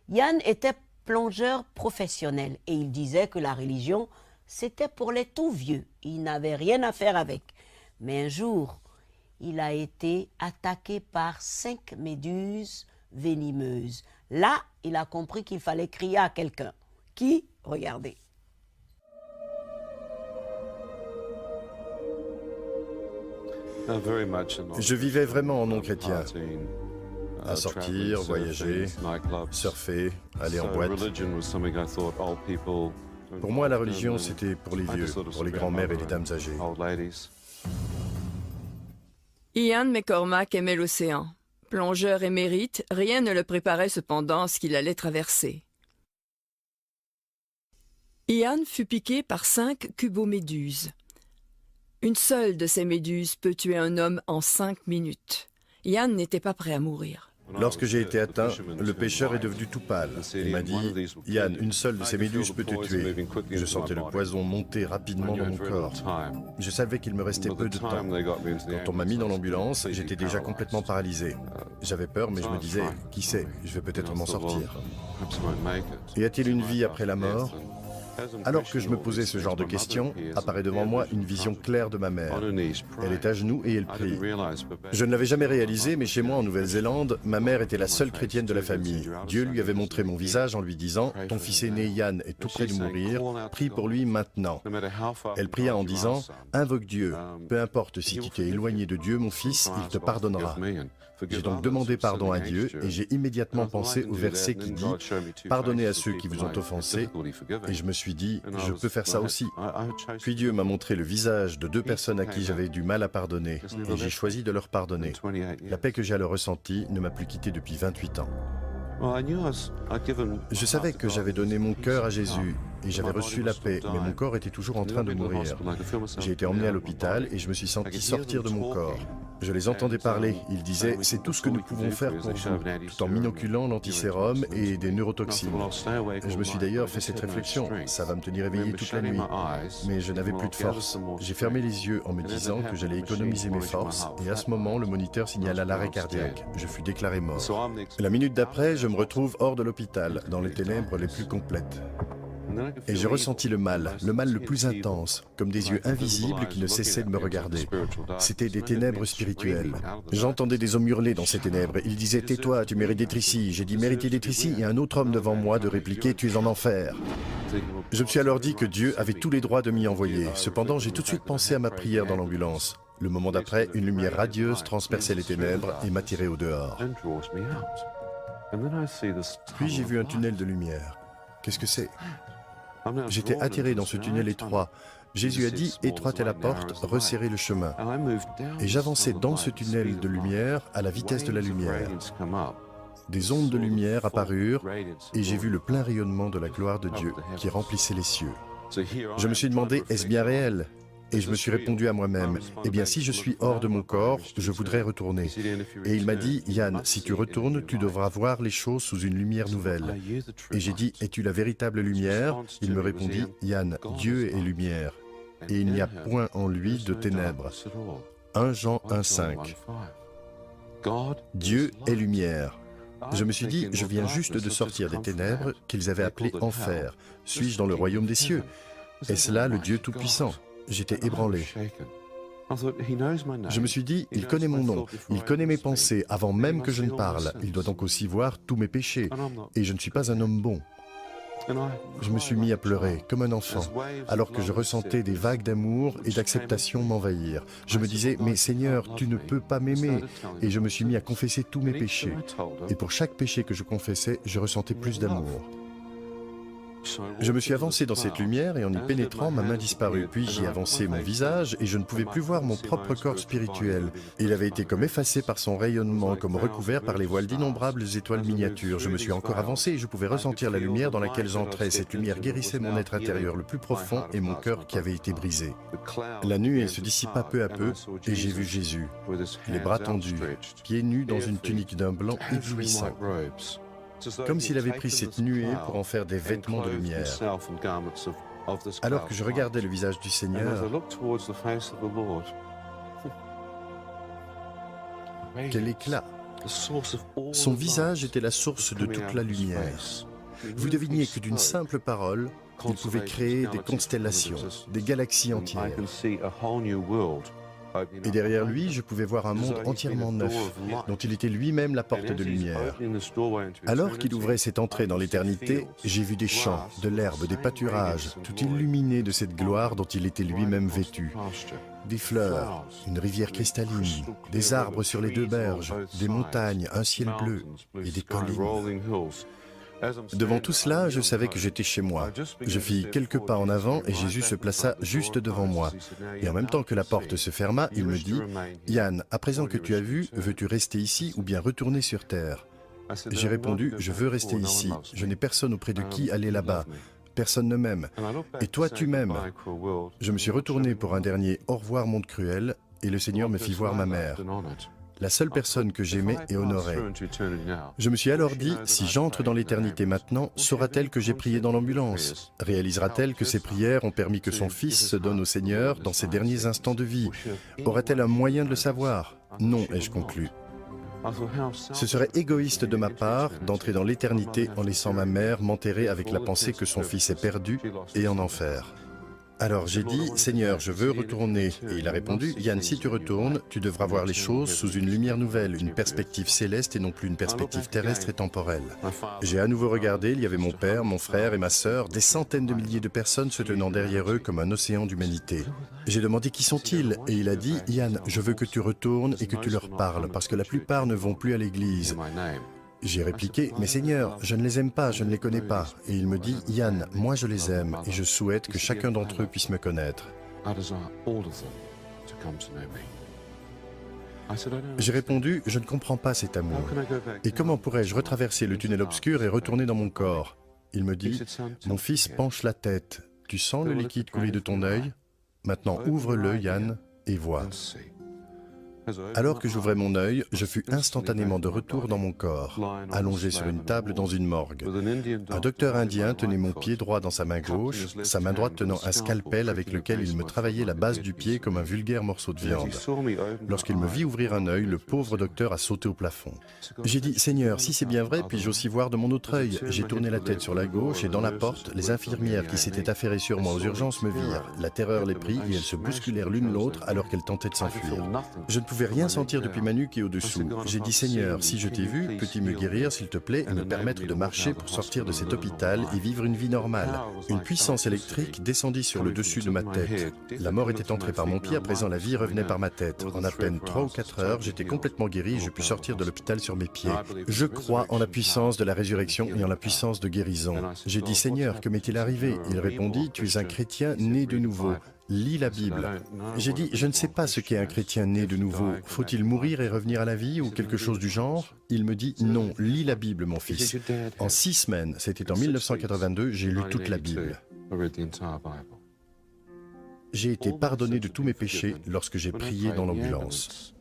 Yann était plongeur professionnel et il disait que la religion, c'était pour les tout vieux. Il n'avait rien à faire avec. Mais un jour, il a été attaqué par 5 méduses venimeuses. Là, il a compris qu'il fallait crier à quelqu'un. Qui? Regardez. Je vivais vraiment en non-chrétien, à sortir, voyager, surfer, aller en boîte. Pour moi, la religion, c'était pour les vieux, pour les grands-mères et les dames âgées. Ian McCormack aimait l'océan. Plongeur émérite, rien ne le préparait cependant à ce qu'il allait traverser. Ian fut piqué par 5 cuboméduses. Une seule de ces méduses peut tuer un homme en 5 minutes. Ian n'était pas prêt à mourir. Lorsque j'ai été atteint, le pêcheur est devenu tout pâle. Il m'a dit « Yann, une seule de ces méduses peut te tuer ». Je sentais le poison monter rapidement dans mon corps. Je savais qu'il me restait peu de temps. Quand on m'a mis dans l'ambulance, j'étais déjà complètement paralysé. J'avais peur, mais je me disais « Qui sait, je vais peut-être m'en sortir ». Y a-t-il une vie après la mort ? Alors que je me posais ce genre de questions, apparaît devant moi une vision claire de ma mère. Elle est à genoux et elle prie. Je ne l'avais jamais réalisé, mais chez moi en Nouvelle-Zélande, ma mère était la seule chrétienne de la famille. Dieu lui avait montré mon visage en lui disant « Ton fils aîné Yann est tout près de mourir, prie pour lui maintenant ». Elle pria en disant « Invoque Dieu, peu importe si tu t'es éloigné de Dieu, mon fils, il te pardonnera ». J'ai donc demandé pardon à Dieu et j'ai immédiatement pensé au verset qui dit « Pardonnez à ceux qui vous ont offensés » et je me suis dit « Je peux faire ça aussi ». Puis Dieu m'a montré le visage de 2 personnes à qui j'avais du mal à pardonner et j'ai choisi de leur pardonner. La paix que j'ai alors ressentie ne m'a plus quitté depuis 28 ans. Je savais que j'avais donné mon cœur à Jésus et j'avais reçu la paix, mais mon corps était toujours en train de mourir. J'ai été emmené à l'hôpital et je me suis senti sortir de mon corps. Je les entendais parler. Ils disaient « C'est tout ce que nous pouvons faire pour vous », tout en m'inoculant l'antisérum et des neurotoxines. Je me suis d'ailleurs fait cette réflexion « Ça va me tenir éveillé toute la nuit ». Mais je n'avais plus de force. J'ai fermé les yeux en me disant que j'allais économiser mes forces et à ce moment, le moniteur signala l'arrêt cardiaque. Je fus déclaré mort. La minute d'après, je me retrouve hors de l'hôpital, dans les ténèbres les plus complètes. Et j'ai ressenti le mal le plus intense, comme des yeux invisibles qui ne cessaient de me regarder. C'était des ténèbres spirituelles. J'entendais des hommes hurler dans ces ténèbres. Ils disaient « Tais-toi, tu mérites d'être ici ». J'ai dit « Mériter d'être ici » et un autre homme devant moi de répliquer « Tu es en enfer ». Je me suis alors dit que Dieu avait tous les droits de m'y envoyer. Cependant, j'ai tout de suite pensé à ma prière dans l'ambulance. Le moment d'après, une lumière radieuse transperçait les ténèbres et m'attirait au dehors. Puis j'ai vu un tunnel de lumière. Qu'est-ce que c'est ? J'étais attiré dans ce tunnel étroit. Jésus a dit « Étroite est la porte, resserrez le chemin ». Et j'avançais dans ce tunnel de lumière à la vitesse de la lumière. Des ondes de lumière apparurent et j'ai vu le plein rayonnement de la gloire de Dieu qui remplissait les cieux. Je me suis demandé « Est-ce bien réel ?» Et je me suis répondu à moi-même, eh bien si je suis hors de mon corps, je voudrais retourner. Et il m'a dit, Yann, si tu retournes, tu devras voir les choses sous une lumière nouvelle. Et j'ai dit, es-tu la véritable lumière? Il me répondit, Yann, Dieu est lumière, et il n'y a point en lui de ténèbres. 1 Jean 1,5. Dieu est lumière. Je me suis dit, je viens juste de sortir des ténèbres qu'ils avaient appelées enfer. Suis-je dans le royaume des cieux? Est-ce là le Dieu Tout-Puissant? J'étais ébranlé. Je me suis dit, il connaît mon nom, il connaît mes pensées avant même que je ne parle. Il doit donc aussi voir tous mes péchés. Et je ne suis pas un homme bon. Je me suis mis à pleurer comme un enfant, alors que je ressentais des vagues d'amour et d'acceptation m'envahir. Je me disais, mais Seigneur, tu ne peux pas m'aimer. Et je me suis mis à confesser tous mes péchés. Et pour chaque péché que je confessais, je ressentais plus d'amour. Je me suis avancé dans cette lumière et en y pénétrant, ma main disparut. Puis j'y avançai mon visage et je ne pouvais plus voir mon propre corps spirituel. Il avait été comme effacé par son rayonnement, comme recouvert par les voiles d'innombrables étoiles miniatures. Je me suis encore avancé et je pouvais ressentir la lumière dans laquelle j'entrais. Cette lumière guérissait mon être intérieur le plus profond et mon cœur qui avait été brisé. La nuée se dissipa peu à peu et j'ai vu Jésus, les bras tendus, pieds nus dans une tunique d'un blanc éblouissant. Comme s'il avait pris cette nuée pour en faire des vêtements de lumière. Alors que je regardais le visage du Seigneur, quel éclat! Son visage était la source de toute la lumière. Vous deviniez que d'une simple parole, il pouvait créer des constellations, des galaxies entières. Et derrière lui, je pouvais voir un monde entièrement neuf, dont il était lui-même la porte de lumière. Alors qu'il ouvrait cette entrée dans l'éternité, j'ai vu des champs, de l'herbe, des pâturages, tout illuminés de cette gloire dont il était lui-même vêtu. Des fleurs, une rivière cristalline, des arbres sur les deux berges, des montagnes, un ciel bleu et des collines. Devant tout cela, je savais que j'étais chez moi. Je fis quelques pas en avant et Jésus se plaça juste devant moi. Et en même temps que la porte se ferma, il me dit « Yann, à présent que tu as vu, veux-tu rester ici ou bien retourner sur terre ?» J'ai répondu « Je veux rester ici. Je n'ai personne auprès de qui aller là-bas. Personne ne m'aime. Et toi, tu m'aimes. » Je me suis retourné pour un dernier « Au revoir, monde cruel » et le Seigneur me fit voir ma mère. La seule personne que j'aimais et honorais. Je me suis alors dit, si j'entre dans l'éternité maintenant, saura-t-elle que j'ai prié dans l'ambulance? Réalisera-t-elle que ses prières ont permis que son fils se donne au Seigneur dans ses derniers instants de vie? Aura-t-elle un moyen de le savoir? Non, ai-je conclu. Ce serait égoïste de ma part d'entrer dans l'éternité en laissant ma mère m'enterrer avec la pensée que son fils est perdu et en enfer. Alors j'ai dit, Seigneur, je veux retourner. Et il a répondu, Yann, si tu retournes, tu devras voir les choses sous une lumière nouvelle, une perspective céleste et non plus une perspective terrestre et temporelle. J'ai à nouveau regardé, il y avait mon père, mon frère et ma sœur, des centaines de milliers de personnes se tenant derrière eux comme un océan d'humanité. J'ai demandé qui sont-ils et il a dit, Yann, je veux que tu retournes et que tu leur parles parce que la plupart ne vont plus à l'église. J'ai répliqué, mais Seigneur, je ne les aime pas, je ne les connais pas. Et il me dit, Yann, moi je les aime et je souhaite que chacun d'entre eux puisse me connaître. J'ai répondu, je ne comprends pas cet amour. Et comment pourrais-je retraverser le tunnel obscur et retourner dans mon corps? Il me dit, mon fils, penche la tête. Tu sens le liquide couler de ton œil? Maintenant ouvre-le, Yann, et vois. Alors que j'ouvrais mon œil, je fus instantanément de retour dans mon corps, allongé sur une table dans une morgue. Un docteur indien tenait mon pied droit dans sa main gauche, sa main droite tenant un scalpel avec lequel il me travaillait la base du pied comme un vulgaire morceau de viande. Lorsqu'il me vit ouvrir un œil, le pauvre docteur a sauté au plafond. J'ai dit, Seigneur, si c'est bien vrai, puis-je aussi voir de mon autre œil? J'ai tourné la tête sur la gauche et dans la porte, les infirmières qui s'étaient affairées sur moi aux urgences me virent. La terreur les prit et elles se bousculèrent l'une l'autre alors qu'elles tentaient de s'enfuir. Je ne pouvais rien sentir depuis ma nuque et au-dessous. J'ai dit, Seigneur, si je t'ai vu, peux-tu me guérir, s'il te plaît, et me permettre de marcher pour sortir de cet hôpital et vivre une vie normale? Une puissance électrique descendit sur le dessus de ma tête. La mort était entrée par mon pied, à présent la vie revenait par ma tête. En à peine 3 ou 4 heures, j'étais complètement guéri et je pus sortir de l'hôpital sur mes pieds. Je crois en la puissance de la résurrection et en la puissance de guérison. J'ai dit, Seigneur, que m'est-il arrivé? Il répondit, tu es un chrétien né de nouveau. Lis la Bible. J'ai dit, je ne sais pas ce qu'est un chrétien né de nouveau. Faut-il mourir et revenir à la vie ou quelque chose du genre? Il me dit, non, lis la Bible, mon fils. En 6 semaines, c'était en 1982, j'ai lu toute la Bible. J'ai été pardonné de tous mes péchés lorsque j'ai prié dans l'ambulance.